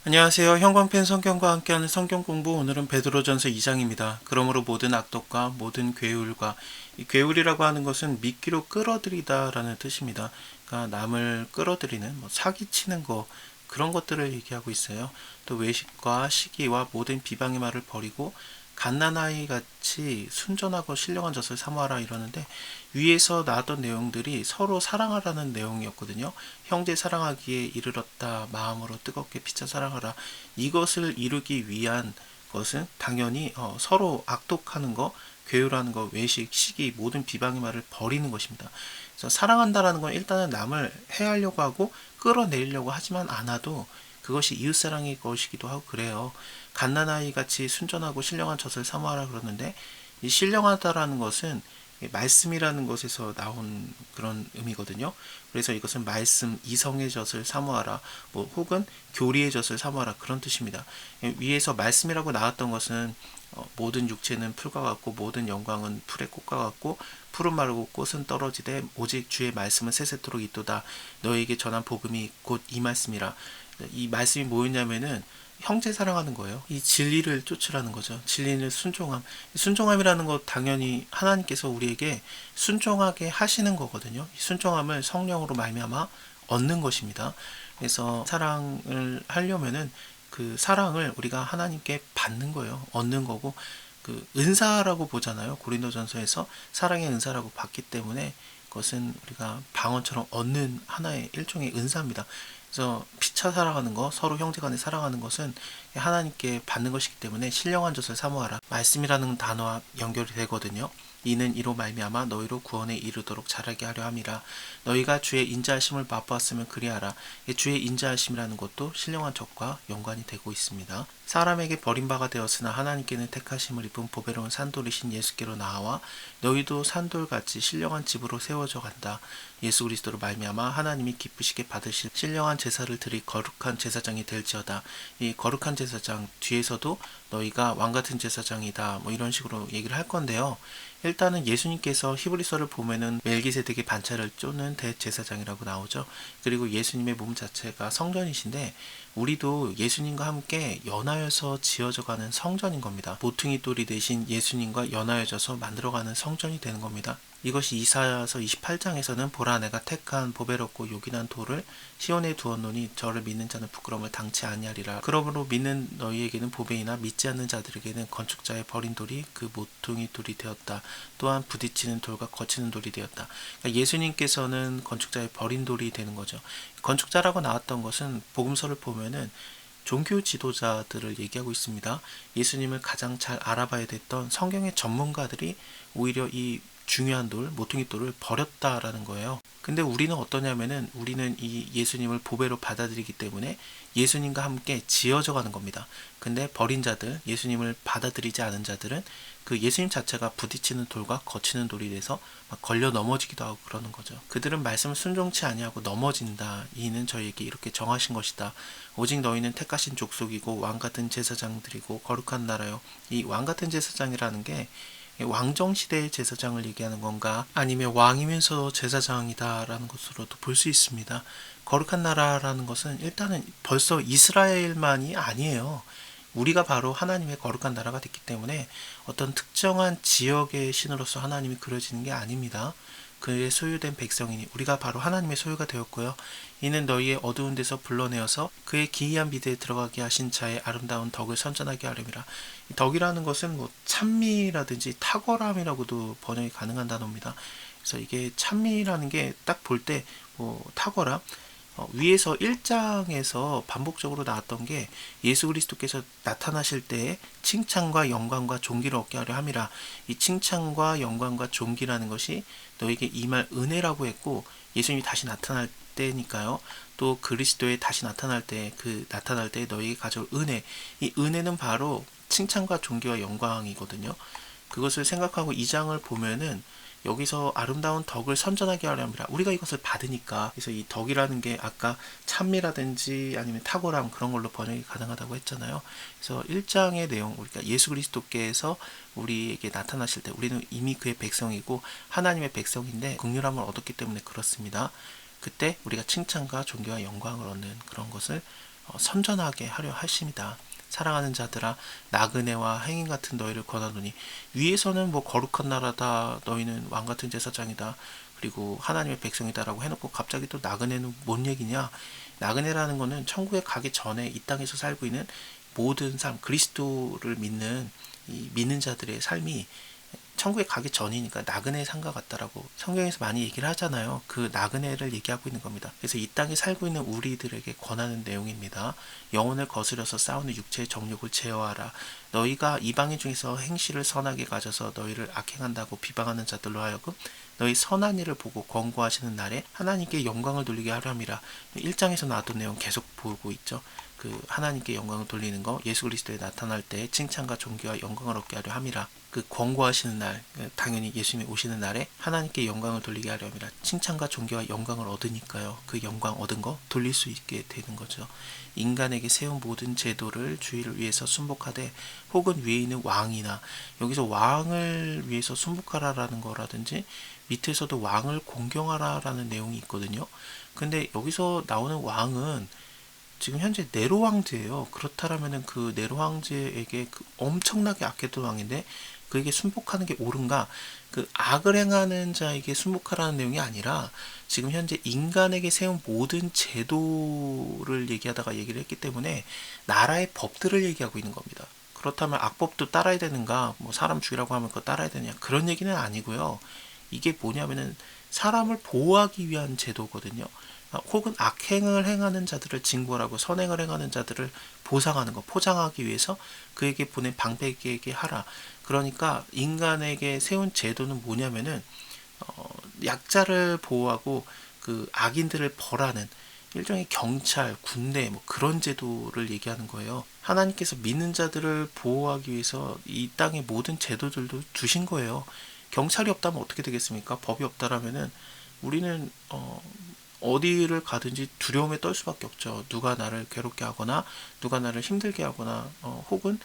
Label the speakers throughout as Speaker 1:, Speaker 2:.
Speaker 1: 안녕하세요. 형광펜 성경과 함께하는 성경 공부, 오늘은 베드로전서 2장입니다. 그러므로 모든 악독과 모든 괴울과, 이 괴울이라고 하는 것은 미끼로 끌어들이다라는 뜻입니다. 그러니까 남을 끌어들이는, 사기치는 거, 그런 것들을 얘기하고 있어요. 또 외식과 시기와 모든 비방의 말을 버리고 갓난아이 같이 순전하고 신령한 젖을 사모하라 이러는데, 위에서 나왔던 내용들이 서로 사랑하라는 내용이었거든요. 형제 사랑하기에 이르렀다. 마음으로 뜨겁게 피차 사랑하라. 이것을 이루기 위한 것은 당연히 서로 악독하는 거, 괴율하는 거, 외식, 시기, 모든 비방의 말을 버리는 것입니다. 그래서 사랑한다라는 건 일단은 남을 해하려고 하고 끌어내리려고 하지만 않아도 그것이 이웃사랑의 것이기도 하고 그래요. 갓난아이 같이 순전하고 신령한 젖을 사모하라 그러는데, 이 신령하다라는 것은 말씀이라는 것에서 나온 그런 의미거든요. 그래서 이것은 말씀, 이성의 젖을 사모하라, 혹은 교리의 젖을 사모하라, 그런 뜻입니다. 위에서 말씀이라고 나왔던 것은 모든 육체는 풀과 같고 모든 영광은 풀의 꽃과 같고 푸른 마르고 꽃은 떨어지되 오직 주의 말씀은 세세토록 있도다. 너에게 전한 복음이 곧 이 말씀이라. 이 말씀이 뭐였냐면은 형제 사랑하는 거예요. 이 진리를 쫓으라는 거죠. 진리는 순종함. 순종함이라는 것 당연히 하나님께서 우리에게 순종하게 하시는 거거든요. 이 순종함을 성령으로 말미암아 얻는 것입니다. 그래서 사랑을 하려면은 그 사랑을 우리가 하나님께 받는 거예요. 얻는 거고, 그 은사라고 보잖아요. 고린도전서에서 사랑의 은사라고 봤기 때문에 그것은 우리가 방언처럼 얻는 하나의 일종의 은사입니다. 그래서 피차 사랑하는 거, 서로 형제간에 사랑하는 것은 하나님께 받는 것이기 때문에 신령한 젖을 사모하라. 말씀이라는 단어와 연결이 되거든요. 이는 이로 말미암아 너희로 구원에 이르도록 자라게 하려 함이라. 너희가 주의 인자하심을 맛보았으면 그리하라. 주의 인자하심이라는 것도 신령한 젖과 연관이 되고 있습니다. 사람에게 버림바가 되었으나 하나님께는 택하심을 입은 보배로운 산돌이신 예수께로 나아와 너희도 산돌같이 신령한 집으로 세워져 간다. 예수 그리스도로 말미암아 하나님이 기쁘시게 받으실 신령한 제사를 드릴 거룩한 제사장이 될지어다. 이 거룩한 제사장 뒤에서도 너희가 왕같은 제사장이다, 이런 식으로 얘기를 할 건데요. 일단은 예수님께서 히브리서를 보면은 멜기세덱의 반차를 쫓는 대제사장이라고 나오죠. 그리고 예수님의 몸 자체가 성전이신데 우리도 예수님과 함께 연하여서 지어져가는 성전인 겁니다. 모퉁이 돌이 되신 예수님과 연하여져서 만들어가는 성전이 되는 겁니다. 이것이 이사야서 28장에서는 보라 내가 택한 보배롭고 요긴한 돌을 시온에 두었노니 저를 믿는 자는 부끄러움을 당치 아니하리라. 그러므로 믿는 너희에게는 보배이나 믿지 않는 자들에게는 건축자의 버린 돌이 그 모퉁이 돌이 되었다. 또한 부딪히는 돌과 거치는 돌이 되었다. 그러니까 예수님께서는 건축자의 버린 돌이 되는 거죠. 건축자라고 나왔던 것은 복음서를 보면은 종교 지도자들을 얘기하고 있습니다. 예수님을 가장 잘 알아봐야 됐던 성경의 전문가들이 오히려 이 중요한 돌, 모퉁이 돌을 버렸다라는 거예요. 근데 우리는 어떠냐면은 우리는 이 예수님을 보배로 받아들이기 때문에 예수님과 함께 지어져 가는 겁니다. 근데 버린 자들, 예수님을 받아들이지 않은 자들은 그 예수님 자체가 부딪히는 돌과 거치는 돌이 돼서 막 걸려 넘어지기도 하고 그러는 거죠. 그들은 말씀을 순종치 아니하고 넘어진다. 이는 저에게 이렇게 정하신 것이다. 오직 너희는 택하신 족속이고 왕같은 제사장들이고 거룩한 나라요. 이 왕같은 제사장이라는 게 왕정시대의 제사장을 얘기하는 건가, 아니면 왕이면서 제사장이다라는 것으로도 볼 수 있습니다. 거룩한 나라라는 것은 일단은 벌써 이스라엘만이 아니에요. 우리가 바로 하나님의 거룩한 나라가 됐기 때문에 어떤 특정한 지역의 신으로서 하나님이 그려지는 게 아닙니다. 그의 소유된 백성이니 우리가 바로 하나님의 소유가 되었고요. 이는 너희의 어두운 데서 불러내어서 그의 기이한 미대에 들어가게 하신 자의 아름다운 덕을 선전하게 하려니라. 덕이라는 것은 찬미라든지 탁월함이라고도 번역이 가능한 단어입니다. 그래서 이게 찬미라는 게 딱 볼 때 탁월함, 위에서 1장에서 반복적으로 나왔던 게 예수 그리스도께서 나타나실 때에 칭찬과 영광과 존귀를 얻게 하려 함이라. 이 칭찬과 영광과 존귀라는 것이 너에게 임할 은혜라고 했고, 예수님이 다시 나타날 때니까요. 또 그리스도에 다시 나타날 때, 그 나타날 때 너에게 가져올 은혜, 이 은혜는 바로 칭찬과 존귀와 영광이거든요. 그것을 생각하고 2장을 보면은 여기서 아름다운 덕을 선전하게 하려 합니다. 우리가 이것을 받으니까. 그래서 이 덕이라는 게 아까 찬미라든지 아니면 탁월함, 그런 걸로 번역이 가능하다고 했잖아요. 그래서 1장의 내용, 우리가 예수 그리스도께서 우리에게 나타나실 때 우리는 이미 그의 백성이고 하나님의 백성인데 긍휼함을 얻었기 때문에 그렇습니다. 그때 우리가 칭찬과 존귀와 영광을 얻는 그런 것을 선전하게 하려 하십니다. 사랑하는 자들아 나그네와 행인 같은 너희를 권하노니 위에서는 뭐 거룩한 나라다 너희는 왕 같은 제사장이다 그리고 하나님의 백성이다라고 해놓고 갑자기 또 나그네는 뭔 얘기냐. 나그네라는 거는 천국에 가기 전에 이 땅에서 살고 있는 모든 삶 그리스도를 믿는 자들의 삶이 천국에 가기 전이니까 나그네의 삶과 같다라고 성경에서 많이 얘기를 하잖아요. 그 나그네를 얘기하고 있는 겁니다. 그래서 이 땅에 살고 있는 우리들에게 권하는 내용입니다. 영혼을 거스려서 싸우는 육체의 정욕을 제어하라. 너희가 이방인 중에서 행실을 선하게 가져서 너희를 악행한다고 비방하는 자들로 하여금 너희 선한 일을 보고 권고하시는 날에 하나님께 영광을 돌리게 하려 함이라. 1장에서 나왔던 내용 계속 보고 있죠. 그 하나님께 영광을 돌리는 거 예수 그리스도에 나타날 때 칭찬과 존귀와 영광을 얻게 하려 함이라. 그 권고하시는 날 당연히 예수님이 오시는 날에 하나님께 영광을 돌리게 하려 함이라. 칭찬과 존귀와 영광을 얻으니까요. 그 영광 얻은 거 돌릴 수 있게 되는 거죠. 인간에게 세운 모든 제도를 주의를 위해서 순복하되 혹은 위에 있는 왕이나 여기서 왕을 위해서 순복하라라는 거라든지 밑에서도 왕을 공경하라라는 내용이 있거든요. 근데 여기서 나오는 왕은 지금 현재 네로 황제예요. 그렇다면은 그 네로 황제에게 그 엄청나게 악했던 왕인데 그에게 순복하는 게 옳은가? 그 악을 행하는 자에게 순복하라는 내용이 아니라 지금 현재 인간에게 세운 모든 제도를 얘기하다가 얘기를 했기 때문에 나라의 법들을 얘기하고 있는 겁니다. 그렇다면 악법도 따라야 되는가? 뭐 사람 죽이라고 하면 그거 따라야 되냐? 그런 얘기는 아니고요. 이게 뭐냐면은 사람을 보호하기 위한 제도거든요. 혹은 악행을 행하는 자들을 징벌하고 선행을 행하는 자들을 보상하는 것, 포장하기 위해서 그에게 보낸 방백에게 하라. 그러니까 인간에게 세운 제도는 뭐냐면은 약자를 보호하고 그 악인들을 벌하는 일종의 경찰, 군대 뭐 그런 제도를 얘기하는 거예요. 하나님께서 믿는 자들을 보호하기 위해서 이 땅의 모든 제도들도 두신 거예요. 경찰이 없다면 어떻게 되겠습니까? 법이 없다라면은 우리는 어디를 가든지 두려움에 떨 수밖에 없죠. 누가 나를 괴롭게 하거나 누가 나를 힘들게 하거나 혹은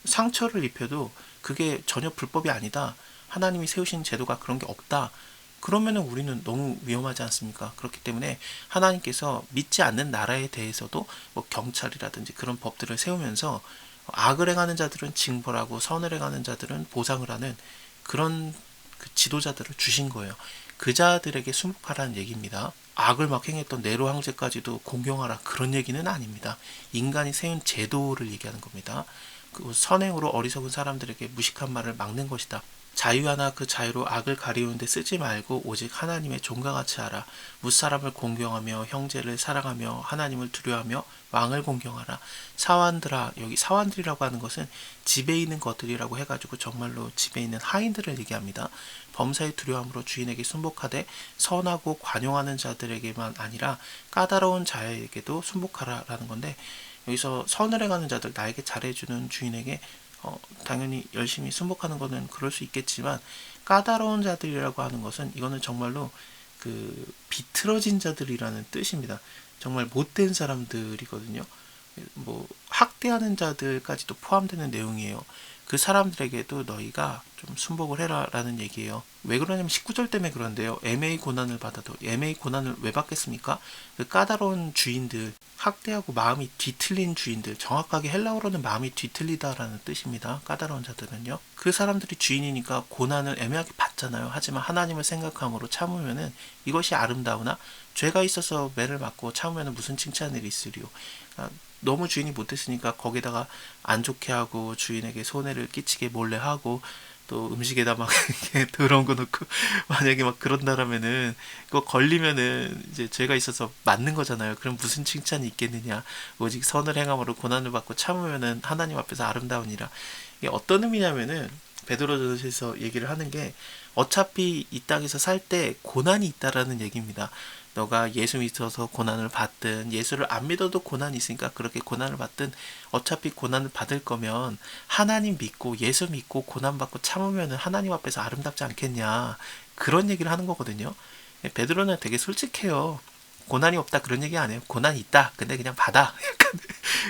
Speaker 1: 상처를 입혀도 그게 전혀 불법이 아니다. 하나님이 세우신 제도가 그런 게 없다. 그러면은 우리는 너무 위험하지 않습니까? 그렇기 때문에 하나님께서 믿지 않는 나라에 대해서도 뭐 경찰이라든지 그런 법들을 세우면서 악을 행하는 자들은 징벌하고 선을 행하는 자들은 보상을 하는 그런 그 지도자들을 주신 거예요. 그 자들에게 순복하라는 얘기입니다. 악을 막 행했던 네로 황제까지도 공경하라 그런 얘기는 아닙니다. 인간이 세운 제도를 얘기하는 겁니다. 그 선행으로 어리석은 사람들에게 무식한 말을 막는 것이다. 자유하나 그 자유로 악을 가리우는데 쓰지 말고 오직 하나님의 종과 같이 하라. 무사람을 공경하며 형제를 사랑하며 하나님을 두려워하며 왕을 공경하라. 사환들아, 여기 사환들이라고 하는 것은 집에 있는 것들이라고 해가지고 정말로 집에 있는 하인들을 얘기합니다. 범사에 두려움으로 주인에게 순복하되 선하고 관용하는 자들에게만 아니라 까다로운 자에게도 순복하라라는 건데 여기서 선을 행하는 자들, 나에게 잘해주는 주인에게 당연히 열심히 순복하는 것은 그럴 수 있겠지만 까다로운 자들이라고 하는 것은 이거는 정말로 그 비틀어진 자들이라는 뜻입니다. 정말 못된 사람들이거든요. 뭐 학대하는 자들까지도 포함되는 내용이에요. 그 사람들에게도 너희가 좀 순복을 해라 라는 얘기예요. 왜 그러냐면 19절 때문에 그런데요. 애매히 고난을 받아도 애매히 고난을 왜 받겠습니까? 그 까다로운 주인들, 학대하고 마음이 뒤틀린 주인들, 정확하게 헬라어로는 마음이 뒤틀리다라는 뜻입니다. 까다로운 자들은요. 그 사람들이 주인이니까 고난을 애매하게 받잖아요. 하지만 하나님을 생각함으로 참으면은 이것이 아름다우나 죄가 있어서 매를 맞고 참으면 무슨 칭찬이 있으리요. 너무 주인이 못했으니까 거기다가 안 좋게 하고 주인에게 손해를 끼치게 몰래 하고 또 음식에다 막 더러운 거 넣고 만약에 막 그런다라면은 그거 걸리면은 이제 죄가 있어서 맞는 거잖아요. 그럼 무슨 칭찬이 있겠느냐. 오직 선을 행함으로 고난을 받고 참으면은 하나님 앞에서 아름다우니라. 이게 어떤 의미냐면은 베드로전서에서 얘기를 하는 게 어차피 이 땅에서 살 때 고난이 있다라는 얘기입니다. 너가 예수 믿어서 고난을 받든 예수를 안 믿어도 고난이 있으니까 그렇게 고난을 받든 어차피 고난을 받을 거면 하나님 믿고 예수 믿고 고난 받고 참으면 하나님 앞에서 아름답지 않겠냐 그런 얘기를 하는 거거든요. 베드로는 되게 솔직해요. 고난이 없다 그런 얘기 안 해요. 고난이 있다. 근데 그냥 받아. 약간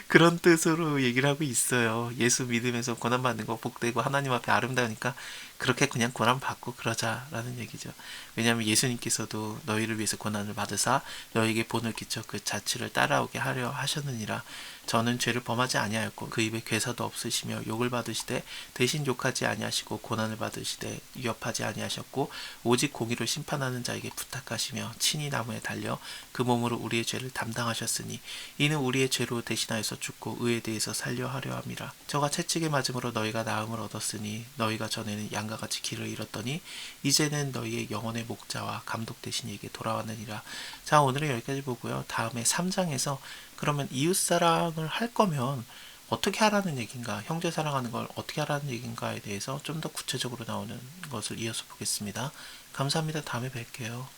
Speaker 1: 그런 뜻으로 얘기를 하고 있어요. 예수 믿으면서 고난 받는 거 복되고 하나님 앞에 아름다우니까 그렇게 그냥 고난 받고 그러자라는 얘기죠. 왜냐하면 예수님께서도 너희를 위해서 고난을 받으사 너희에게 본을 끼쳐 그 자취를 따라오게 하려 하셨느니라. 저는 죄를 범하지 아니하였고 그 입에 괴사도 없으시며 욕을 받으시되 대신 욕하지 아니하시고 고난을 받으시되 위협하지 아니하셨고 오직 공의로 심판하는 자에게 부탁하시며 친히 나무에 달려 그 몸으로 우리의 죄를 담당하셨으니 이는 우리의 죄로 대신하여서 죽고 의에 대해서 살려 하려 함이라. 저가 채찍에 맞음으로 너희가 나음을 얻었으니 너희가 전에는 양과 같이 길을 잃었더니 이제는 너희의 영혼의 목자와 감독 되신 이에게 돌아왔느니라. 자, 오늘은 여기까지 보고요. 다음에 3장에서 그러면 이웃사랑을 할 거면 어떻게 하라는 얘기인가, 형제 사랑하는 걸 어떻게 하라는 얘기인가에 대해서 좀 더 구체적으로 나오는 것을 이어서 보겠습니다. 감사합니다. 다음에 뵐게요.